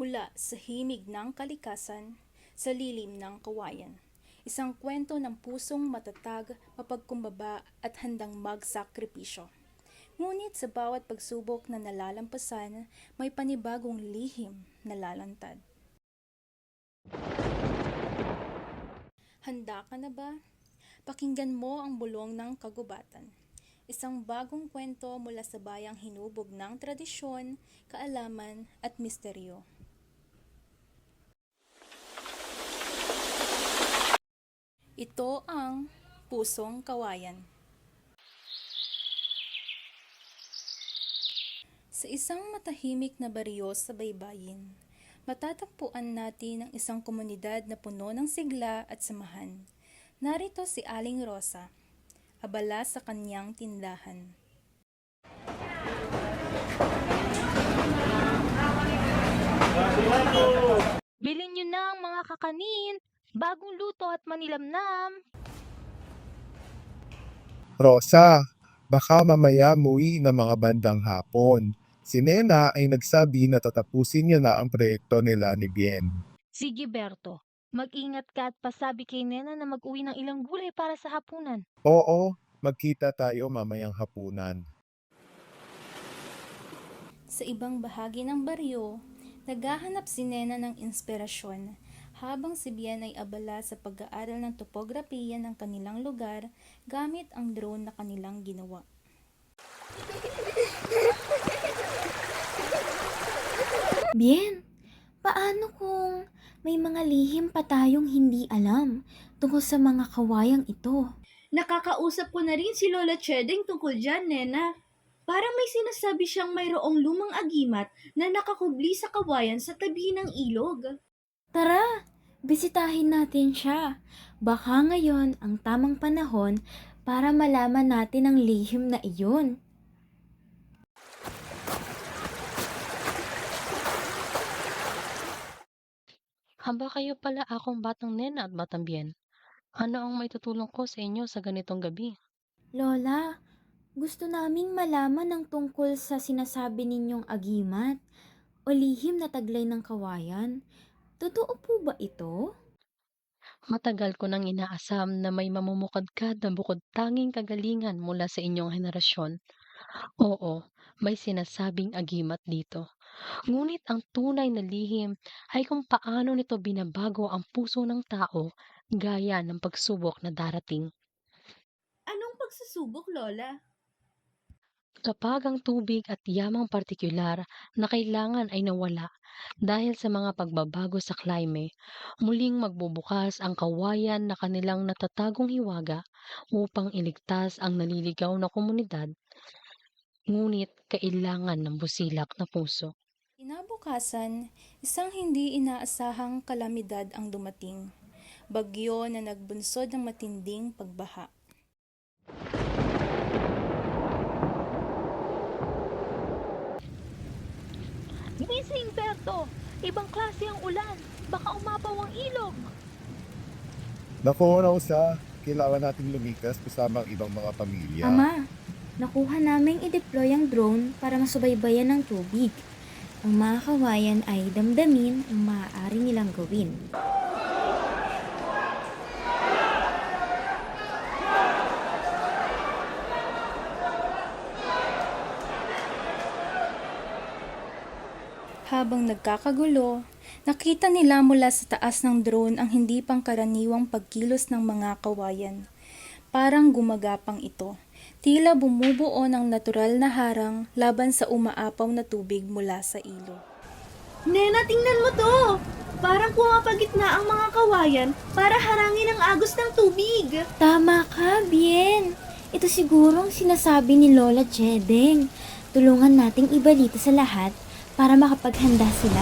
Mula sa himig ng kalikasan, sa lilim ng kawayan. Isang kwento ng pusong matatag, mapagkumbaba at handang magsakripisyo. Ngunit sa bawat pagsubok na nalalampasan, may panibagong lihim na lalantad. Handa ka na ba? Pakinggan mo ang bulong ng kagubatan. Isang bagong kwento mula sa bayang hinubog ng tradisyon, kaalaman at misteryo. Ito ang Pusong Kawayan. Sa isang matahimik na baryo sa baybayin, matatagpuan natin ang isang komunidad na puno ng sigla at samahan. Narito si Aling Rosa, abala sa kanyang tindahan. Bilhin nyo na ang mga kakanin, bagong luto at manilamnam. Rosa, baka mamaya muwi ng mga bandang hapon. Si Nena ay nagsabi na tatapusin niya na ang proyekto nila ni Bien. Sige Berto, mag-ingat ka at pasabi kay Nena na mag-uwi ng ilang gulay para sa hapunan. Oo, magkita tayo mamayang hapunan. Sa ibang bahagi ng baryo, naghahanap si Nena ng inspirasyon habang si Bien ay abala sa pag-aaral ng topografiya ng kanilang lugar gamit ang drone na kanilang ginawa. Bien, paano kung may mga lihim pa tayong hindi alam tungkol sa mga kawayang ito? Nakakausap ko na rin si Lola Chedeng tungkol dyan, Nena. Parang may sinasabi siyang mayroong lumang agimat na nakakubli sa kawayan sa tabi ng ilog. Tara, bisitahin natin siya. Baka ngayon ang tamang panahon para malaman natin ang lihim na iyon. Haba kayo pala akong batang Nena at batang Bien. Ano ang maitutulong ko sa inyo sa ganitong gabi? Lola, gusto naming malaman ang tungkol sa sinasabi ninyong agimat o lihim na taglay ng kawayan. Totoo po ba ito? Matagal ko nang inaasam na may mamumukadkad na bukod tanging kagalingan mula sa inyong henerasyon. Oo, may sinasabing agimat dito. Ngunit ang tunay na lihim ay kung paano nito binabago ang puso ng tao gaya ng pagsubok na darating. Anong pagsusubok, Lola? Kapag ang tubig at yamang partikular na kailangan ay nawala dahil sa mga pagbabago sa klime, muling magbubukas ang kawayan na kanilang natatagong hiwaga upang iligtas ang naliligaw na komunidad, ngunit kailangan ng busilak na puso. Kinabukasan, isang hindi inaasahang kalamidad ang dumating. Bagyo na nagbunsod ng matinding pagbaha. Gising, Berto! Ibang klase ang ulan. Baka umapaw ang ilog. Naku, Rosa, kailangan nating lumikas kasama ang ibang mga pamilya. Ama, nakuha naming i-deploy ang drone para masubaybayan ng tubig. Ang mga kawayan ay damdamin ang maaari nilang gawin. Habang nagkakagulo, nakita nila mula sa taas ng drone ang hindi pangkaraniwang pagkilos ng mga kawayan. Parang gumagapang ito. Tila bumubuo ng natural na harang laban sa umaapaw na tubig mula sa ilog. Nena, tingnan mo to! Parang pumapagitna ang mga kawayan para harangin ang agos ng tubig. Tama ka, Bien. Ito siguro ang sinasabi ni Lola Chedeng. Tulungan nating ibalita sa lahat para makapaghanda sila.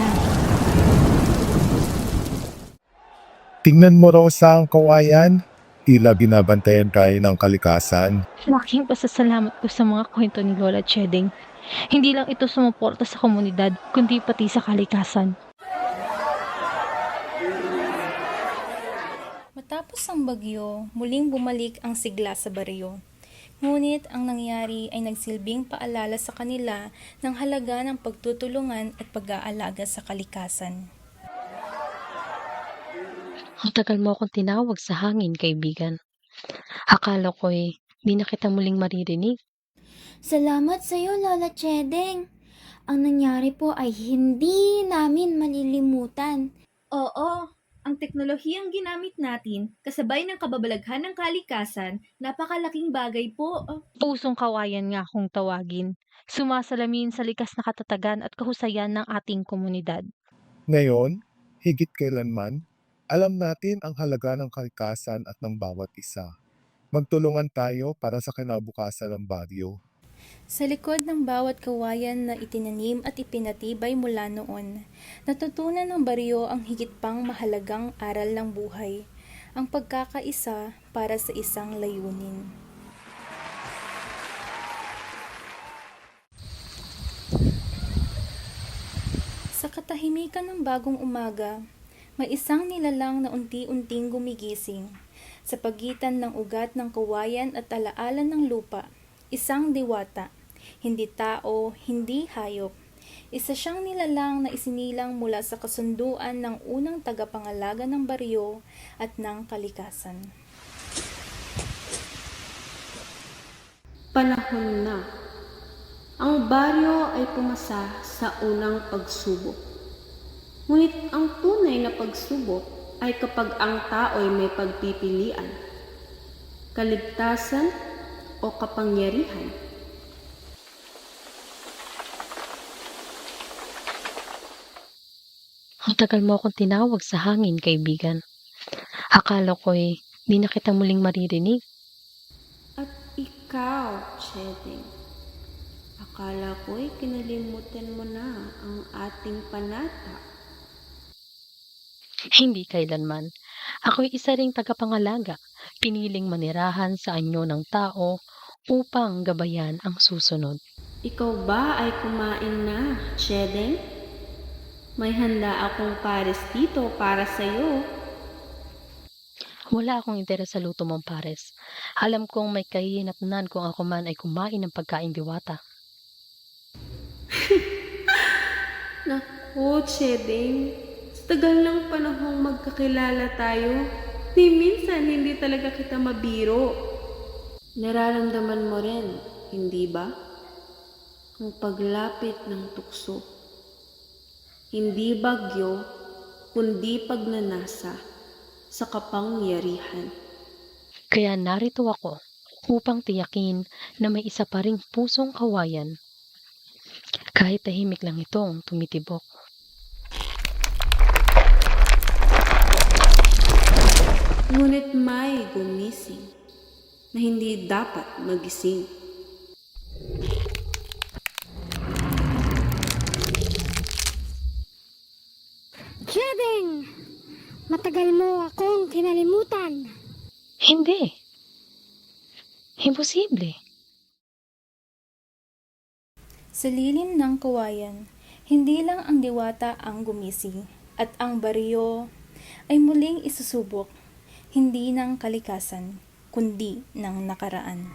Tingnan mo, Rosa, ang kawayan. Tila binabantayan tayo ng kalikasan. Laking pasasalamat ko sa mga kwento ni Lola Chedeng. Hindi lang ito sumuporta sa komunidad, kundi pati sa kalikasan. Matapos ang bagyo, muling bumalik ang sigla sa baryo. Ngunit ang nangyari ay nagsilbing paalala sa kanila ng halaga ng pagtutulungan at pag-aalaga sa kalikasan. Ang tagal mo akong tinawag sa hangin, kaibigan. Akala ko'y di na kita muling maririnig. Salamat sa iyo, Lola Chedeng. Ang nangyari po ay hindi namin malilimutan. Oo, ang teknolohiyang ginamit natin, kasabay ng kababalaghan ng kalikasan, napakalaking bagay po. Pusong kawayan nga kung tawagin. Sumasalamin sa likas na katatagan at kahusayan ng ating komunidad. Ngayon, higit kailanman, alam natin ang halaga ng kalikasan at ng bawat isa. Magtulungan tayo para sa kinabukasan ng baryo. Sa likod ng bawat kawayan na itinanim at ipinatibay mula noon, natutunan ng baryo ang higit pang mahalagang aral ng buhay, ang pagkakaisa para sa isang layunin. Sa katahimikan ng bagong umaga, may isang nilalang na unti-unting gumigising. Sa pagitan ng ugat ng kawayan at alaala ng lupa, isang diwata, hindi tao, hindi hayop. Isa siyang nilalang na isinilang mula sa kasunduan ng unang tagapangalaga ng baryo at ng kalikasan. Panahon na. Ang baryo ay pumasa sa unang pagsubok. Ngunit ang tunay na pagsubok ay kapag ang tao ay may pagpipilian, kaligtasan o kapangyarihan. Ang tagal mo akong tinawag sa hangin, kaibigan. Akala ko'y di na kita muling maririnig. At ikaw, Chedeng, akala ko'y kinalimutan mo na ang ating panata. Hindi kailanman. Ako'y isa ring tagapangalaga, piniling manirahan sa anyo ng tao upang gabayan ang susunod. Ikaw ba ay kumain na, Chedeng? May handa akong pares dito para sa'yo. Wala akong interes sa luto mong pares. Alam kong may kahihinatnan kung ako man ay kumain ng pagkain diwata. Naku, Chedeng, sa tagal ng panahong magkakilala tayo, di minsan hindi talaga kita mabiro. Nararamdaman mo rin, hindi ba? Ang paglapit ng tukso. Hindi bagyo, kundi pagnanasa sa kapangyarihan. Kaya narito ako upang tiyakin na may isa pa ring pusong kawayan. Kahit tahimik lang itong tumitibok. Ngunit may gumising na hindi dapat magising. Chedeng! Matagal mo akong kinalimutan. Hindi. Imposible. Sa lilim ng kawayan, hindi lang ang diwata ang gumising at ang baryo ay muling isusubok, hindi ng kalikasan, kundi ng nakaraan.